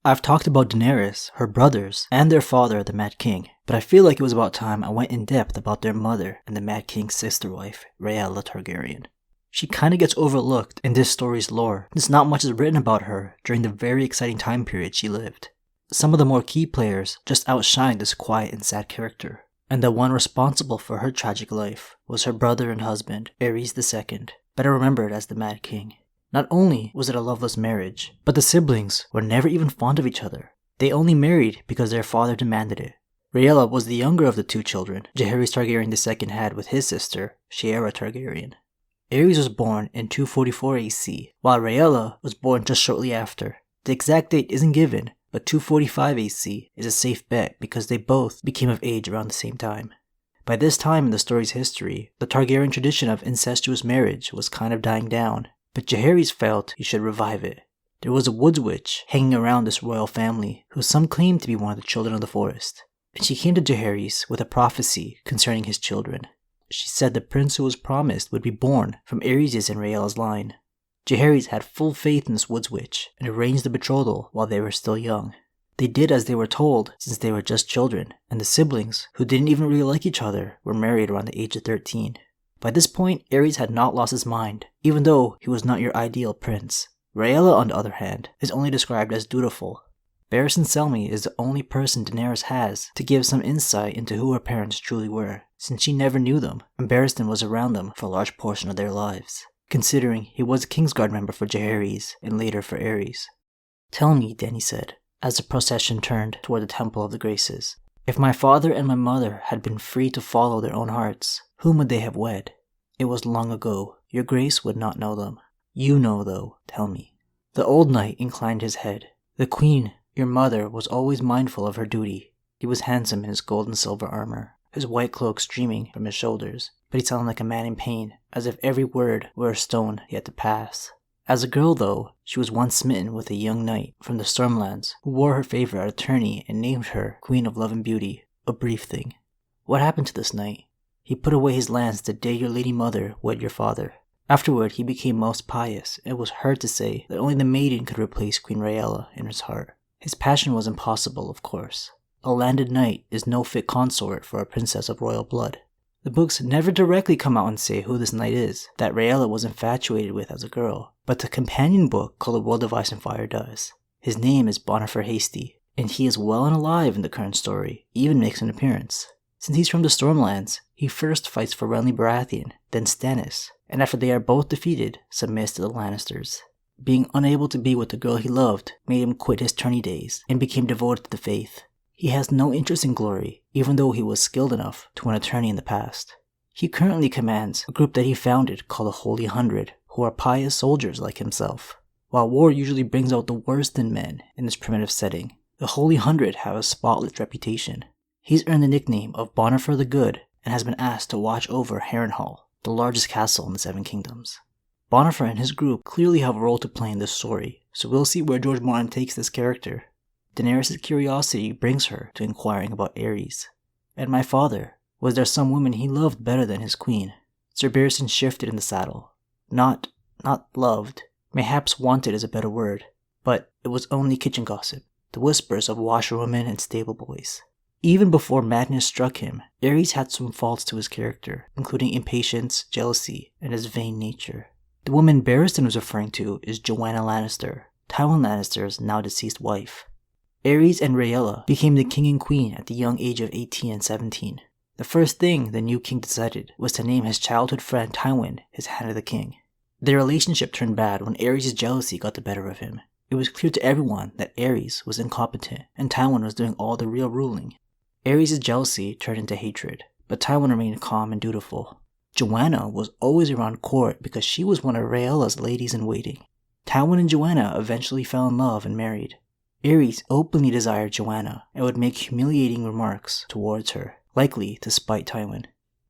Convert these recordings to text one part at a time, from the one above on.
I've talked about Daenerys, her brothers, and their father, the Mad King, but I feel like it was about time I went in depth about their mother and the Mad King's sister wife, Rhaella Targaryen. She kinda gets overlooked in this story's lore, since not much is written about her during the very exciting time period she lived. Some of the more key players just outshine this quiet and sad character, and the one responsible for her tragic life was her brother and husband, Aerys II, better remembered as the Mad King. Not only was it a loveless marriage, but the siblings were never even fond of each other. They only married because their father demanded it. Rhaella was the younger of the two children Jaehaerys Targaryen II had with his sister, Rhaella Targaryen. Aerys was born in 244 AC, while Rhaella was born just shortly after. The exact date isn't given, but 245 AC is a safe bet because they both became of age around the same time. By this time in the story's history, the Targaryen tradition of incestuous marriage was kind of dying down, but Jaehaerys felt he should revive it. There was a woods witch hanging around this royal family who some claimed to be one of the children of the forest, and she came to Jaehaerys with a prophecy concerning his children. She said the prince who was promised would be born from Aerys' and Rhaella's line. Jaehaerys had full faith in this woods witch and arranged the betrothal while they were still young. They did as they were told since they were just children, and the siblings, who didn't even really like each other, were married around the age of 13. By this point, Aerys had not lost his mind, even though he was not your ideal prince. Rhaella, on the other hand, is only described as dutiful. Barristan Selmy is the only person Daenerys has to give some insight into who her parents truly were, since she never knew them, and Barristan was around them for a large portion of their lives, considering he was a Kingsguard member for Jaehaerys and later for Aerys. "Tell me," Dany said, as the procession turned toward the Temple of the Graces, "if my father and my mother had been free to follow their own hearts, whom would they have wed? It was long ago. Your grace would not know them. You know, though, tell me." The old knight inclined his head. "The queen, your mother, was always mindful of her duty." He was handsome in his gold and silver armor, his white cloak streaming from his shoulders, but he sounded like a man in pain, as if every word were a stone he had to pass. As a girl, though, she was once smitten with a young knight from the Stormlands who wore her favor at a tourney and named her Queen of Love and Beauty, a brief thing. "What happened to this knight?" "He put away his lance the day your lady mother wed your father. Afterward, he became most pious, and was heard to say that only the maiden could replace Queen Rhaella in his heart. His passion was impossible, of course. A landed knight is no fit consort for a princess of royal blood." The books never directly come out and say who this knight is that Rhaella was infatuated with as a girl, but the companion book called The World of Ice and Fire does. His name is Bonifer Hasty, and he is well and alive in the current story, even makes an appearance. Since he's from the Stormlands, he first fights for Renly Baratheon, then Stannis, and after they are both defeated, submits to the Lannisters. Being unable to be with the girl he loved made him quit his tourney days and became devoted to the faith. He has no interest in glory, even though he was skilled enough to win a tourney in the past. He currently commands a group that he founded called the Holy 100, who are pious soldiers like himself. While war usually brings out the worst in men in this primitive setting, the Holy 100 have a spotless reputation. He's earned the nickname of Bonifer the Good and has been asked to watch over Harrenhal, the largest castle in the Seven Kingdoms. Bonifer and his group clearly have a role to play in this story, so we'll see where George Martin takes this character. Daenerys' curiosity brings her to inquiring about Aerys. "And my father, was there some woman he loved better than his queen?" Sir Barristan shifted in the saddle. Not loved. Mayhaps wanted is a better word, but it was only kitchen gossip, the whispers of washerwomen and stable boys. Even before madness struck him, Aerys had some faults to his character, including impatience, jealousy, and his vain nature. The woman Barristan was referring to is Joanna Lannister, Tywin Lannister's now deceased wife. Aerys and Rhaella became the king and queen at the young age of 18 and 17. The first thing the new king decided was to name his childhood friend Tywin his Hand of the King. Their relationship turned bad when Aerys' jealousy got the better of him. It was clear to everyone that Aerys was incompetent and Tywin was doing all the real ruling. Aerys' jealousy turned into hatred, but Tywin remained calm and dutiful. Joanna was always around court because she was one of Rhaella's ladies-in-waiting. Tywin and Joanna eventually fell in love and married. Aerys openly desired Joanna and would make humiliating remarks towards her, likely to spite Tywin.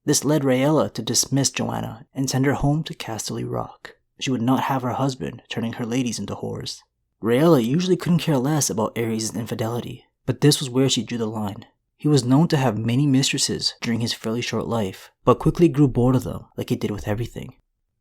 This led Rhaella to dismiss Joanna and send her home to Casterly Rock. She would not have her husband turning her ladies into whores. Rhaella usually couldn't care less about Aerys' infidelity, but this was where she drew the line. He was known to have many mistresses during his fairly short life, but quickly grew bored of them like he did with everything.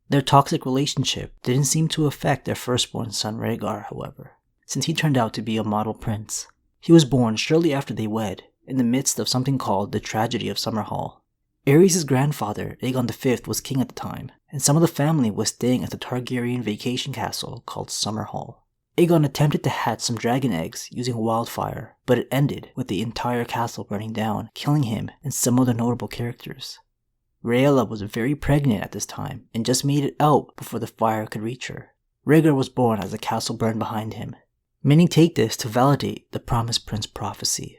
Their toxic relationship didn't seem to affect their firstborn son Rhaegar, however. since he turned out to be a model prince. He was born shortly after they wed, in the midst of something called the Tragedy of Summerhall. Aerys' grandfather, Aegon V, was king at the time, and some of the family was staying at the Targaryen vacation castle called Summerhall. Aegon attempted to hatch some dragon eggs using wildfire, but it ended with the entire castle burning down, killing him and some other notable characters. Rhaella was very pregnant at this time and just made it out before the fire could reach her. Rhaegar was born as the castle burned behind him. Many take this to validate the Promised Prince prophecy.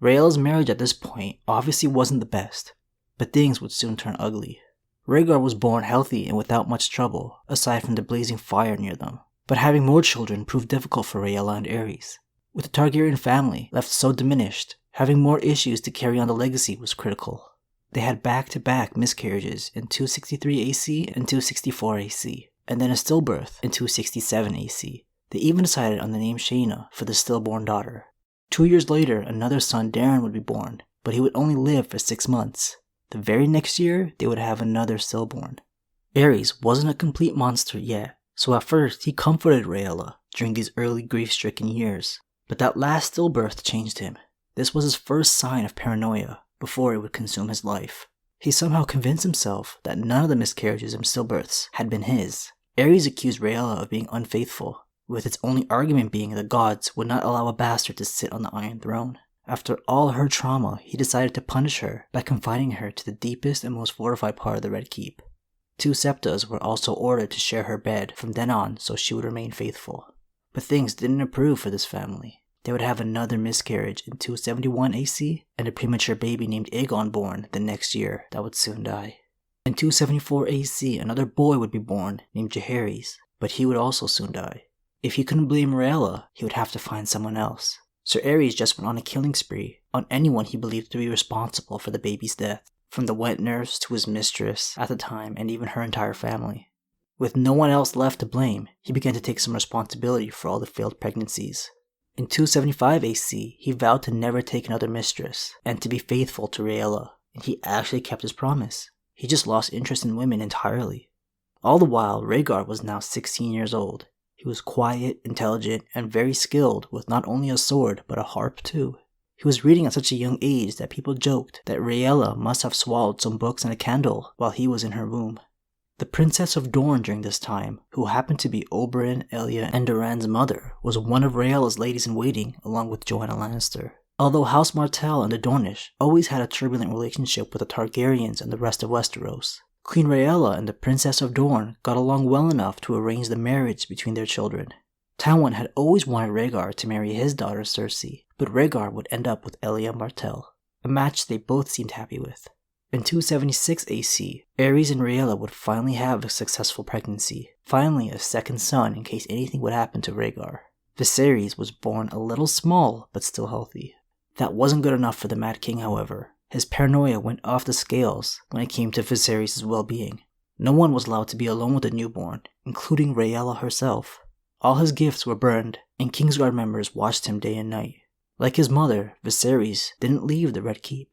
Rhaella's marriage at this point obviously wasn't the best, but things would soon turn ugly. Rhaegar was born healthy and without much trouble, aside from the blazing fire near them. But having more children proved difficult for Rhaella and Aerys. With the Targaryen family left so diminished, having more issues to carry on the legacy was critical. They had back-to-back miscarriages in 263 AC and 264 AC, and then a stillbirth in 267 AC. They even decided on the name Shaina for the stillborn daughter. 2 years later, another son, Daeron, would be born, but he would only live for 6 months. The very next year, they would have another stillborn. Aerys wasn't a complete monster yet, so at first he comforted Rhaella during these early grief-stricken years. But that last stillbirth changed him. This was his first sign of paranoia before it would consume his life. He somehow convinced himself that none of the miscarriages and stillbirths had been his. Aerys accused Rhaella of being unfaithful, with its only argument being the gods would not allow a bastard to sit on the Iron Throne. After all her trauma, he decided to punish her by confining her to the deepest and most fortified part of the Red Keep. 2 septas were also ordered to share her bed from then on so she would remain faithful. But things didn't improve for this family. They would have another miscarriage in 271 AC and a premature baby named Aegon born the next year that would soon die. In 274 AC, another boy would be born named Jaehaerys, but he would also soon die. If he couldn't blame Rhaella, he would have to find someone else. Sir Aerys just went on a killing spree on anyone he believed to be responsible for the baby's death, from the wet nurse to his mistress at the time and even her entire family. With no one else left to blame, he began to take some responsibility for all the failed pregnancies. In 275 AC, he vowed to never take another mistress and to be faithful to Rhaella, and he actually kept his promise. He just lost interest in women entirely. All the while, Rhaegar was now 16 years old. He was quiet, intelligent, and very skilled with not only a sword but a harp too. He was reading at such a young age that people joked that Rhaella must have swallowed some books and a candle while he was in her womb. The Princess of Dorne during this time, who happened to be Oberyn, Elia, and Doran's mother, was one of Rhaella's ladies-in-waiting along with Joanna Lannister. Although House Martell and the Dornish always had a turbulent relationship with the Targaryens and the rest of Westeros, Queen Rhaella and the Princess of Dorne got along well enough to arrange the marriage between their children. Tywin had always wanted Rhaegar to marry his daughter Cersei, but Rhaegar would end up with Elia Martell, a match they both seemed happy with. In 276 AC, Aerys and Rhaella would finally have a successful pregnancy, finally a second son in case anything would happen to Rhaegar. Viserys was born a little small, but still healthy. That wasn't good enough for the Mad King, however. His paranoia went off the scales when it came to Viserys' well-being. No one was allowed to be alone with the newborn, including Rhaella herself. All his gifts were burned, and Kingsguard members watched him day and night. Like his mother, Viserys didn't leave the Red Keep.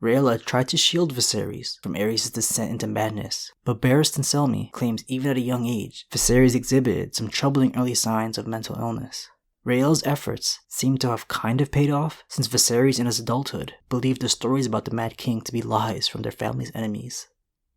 Rhaella tried to shield Viserys from Aerys' descent into madness, but Barristan Selmy claims even at a young age, Viserys exhibited some troubling early signs of mental illness. Rhaella's efforts seem to have kind of paid off, since Viserys in his adulthood believed the stories about the Mad King to be lies from their family's enemies.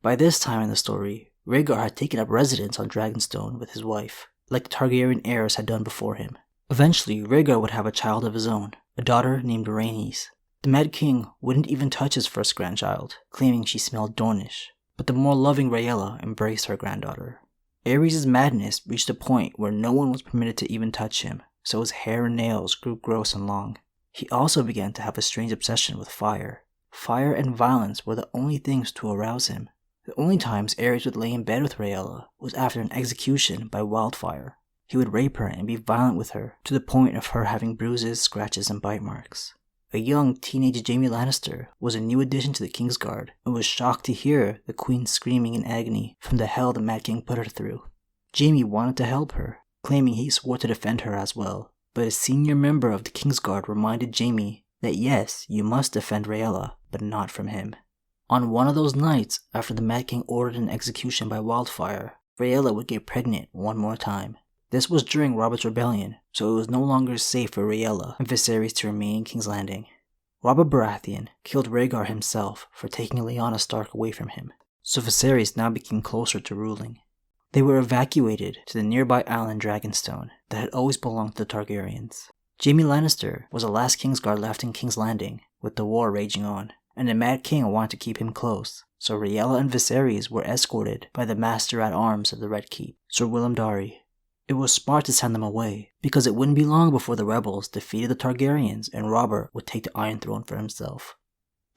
By this time in the story, Rhaegar had taken up residence on Dragonstone with his wife, like the Targaryen heirs had done before him. Eventually, Rhaegar would have a child of his own, a daughter named Rhaenys. The Mad King wouldn't even touch his first grandchild, claiming she smelled Dornish, but the more loving Rhaella embraced her granddaughter. Aerys' madness reached a point where no one was permitted to even touch him, so his hair and nails grew gross and long. He also began to have a strange obsession with fire. Fire and violence were the only things to arouse him. The only times Aerys would lay in bed with Rhaella was after an execution by wildfire. He would rape her and be violent with her, to the point of her having bruises, scratches, and bite marks. A young teenage Jaime Lannister was a new addition to the Kingsguard and was shocked to hear the Queen screaming in agony from the hell the Mad King put her through. Jaime wanted to help her, claiming he swore to defend her as well, but a senior member of the Kingsguard reminded Jaime that yes, you must defend Rhaella, but not from him. On one of those nights, after the Mad King ordered an execution by wildfire, Rhaella would get pregnant one more time. This was during Robert's rebellion, so it was no longer safe for Rhaella and Viserys to remain in King's Landing. Robert Baratheon killed Rhaegar himself for taking Lyanna Stark away from him, so Viserys now became closer to ruling. They were evacuated to the nearby island Dragonstone that had always belonged to the Targaryens. Jaime Lannister was the last Kingsguard left in King's Landing, with the war raging on, and the Mad King wanted to keep him close, so Rhaella and Viserys were escorted by the Master-at-Arms of the Red Keep, Sir Willem Darry. It was smart to send them away, because it wouldn't be long before the rebels defeated the Targaryens and Robert would take the Iron Throne for himself.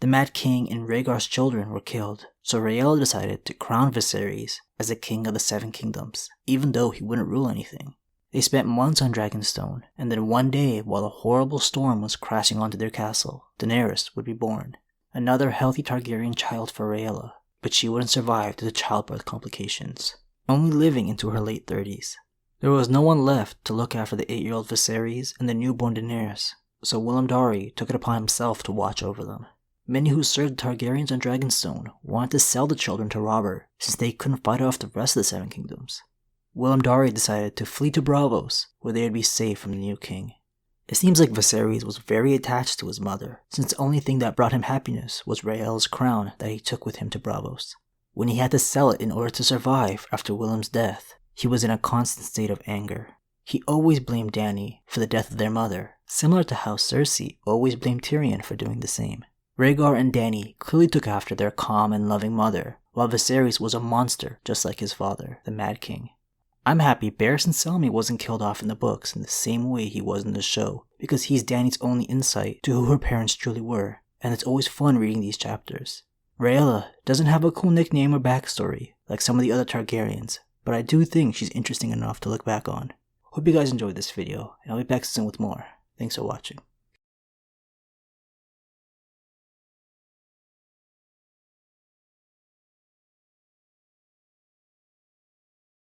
The Mad King and Rhaegar's children were killed, so Rhaella decided to crown Viserys as the King of the Seven Kingdoms, even though he wouldn't rule anything. They spent months on Dragonstone, and then one day, while a horrible storm was crashing onto their castle, Daenerys would be born. Another healthy Targaryen child for Rhaella, but she wouldn't survive due to childbirth complications, only living into her late 30s. There was no one left to look after the 8-year-old Viserys and the newborn Daenerys, so Willem Darry took it upon himself to watch over them. Many who served the Targaryens on Dragonstone wanted to sell the children to Robert since they couldn't fight off the rest of the Seven Kingdoms. Willem Darry decided to flee to Braavos, where they would be safe from the new king. It seems like Viserys was very attached to his mother, since the only thing that brought him happiness was Rhaella's crown that he took with him to Braavos. When he had to sell it in order to survive after Willem's death, he was in a constant state of anger. He always blamed Dany for the death of their mother, similar to how Cersei always blamed Tyrion for doing the same. Rhaegar and Dany clearly took after their calm and loving mother, while Viserys was a monster just like his father, the Mad King. I'm happy Barristan Selmy wasn't killed off in the books in the same way he was in the show, because he's Dany's only insight to who her parents truly were, and it's always fun reading these chapters. Rhaella doesn't have a cool nickname or backstory like some of the other Targaryens, but I do think she's interesting enough to look back on. Hope you guys enjoyed this video, and I'll be back soon with more. Thanks for watching.